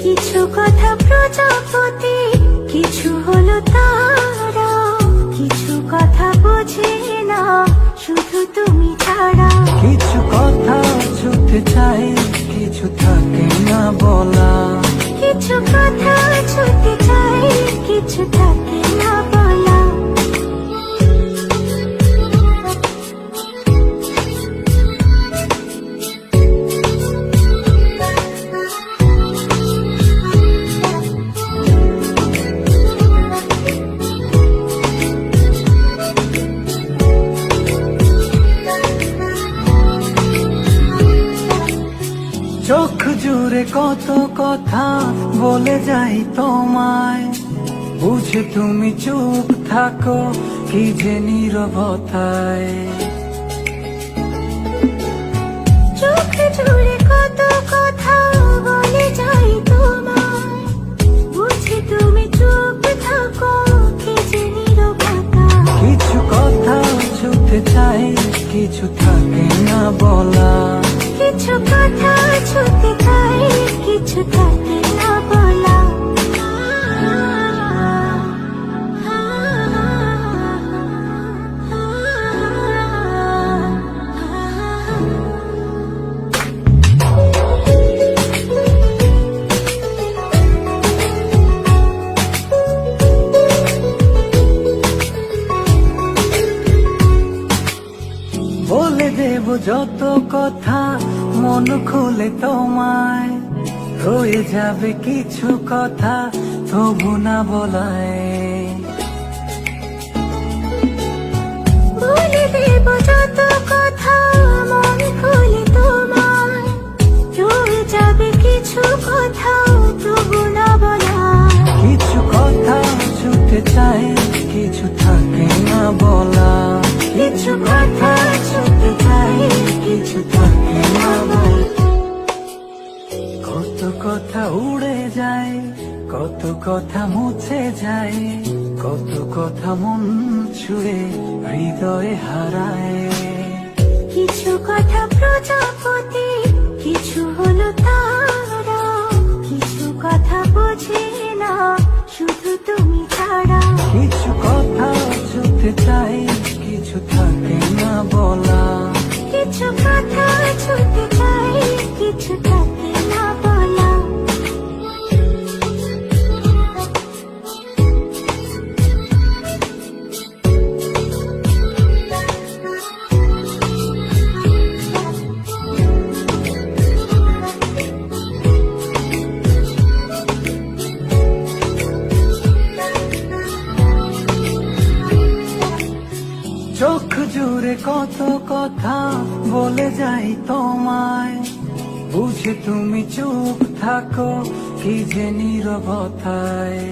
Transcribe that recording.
কিছু কথা প্রজাপতি, কিছু হলো তারা, কিছু কথা বোঝে না শুধু তুমি ছাড়া। কিছু কথা ছুটতে চাই, কিছু থাকে না বলা। কিছু কথা ছুটতে চাই, কিছু থাকে না বলা। চোখ জুড়ে কত কথা বলে যাই তোমায়, বুঝে তুমি চুপ থাকো কি যে নীরবতায়। চোখ জুড়ে কত কথা বলে যাই তোমায়, বুঝি তুমি চুপ থাকো কি যে নীরবতা। কিছু কথা ছুটতে চাই, কিছু থাকে না বলা। কিছু কথা ছুটতে চাই, কিছু থাকে না বলা। বলে দেব যত কথা মন খুলে তোমায়, রয়ে যাবে কিছু কথা তবু না বলায়। বলে দেব যত কথা মন খুলে তোমায়, রয়ে যাবে কিছু কথা তবু না বলা। কিছু কথা ছুটতে চাই, কিছু থাকে না বলা। কিছু কথা ছুটতে চাই, কিছু থাকে না বলা। কত কথা উড়ে যায়, কত কথা মুছে যায়, কত কথা মন ছুঁয়ে হৃদয়ে হারায়। কিছু কথা প্রজাপতি, কিছু হলো তারা, কিছু কথা বোঝে না শুধু তুমি ছাড়া। কিছু কথা ছুটতে চাই, কিছু থাকে না বলা। কিছু কথা ছুটতে চাই, কিছু থাকে না বলা। চোখ জুড়ে কত কথা বলে যাই তোমায়, বুঝে তুমি চুপ থাকো কি যে নীরবতায়।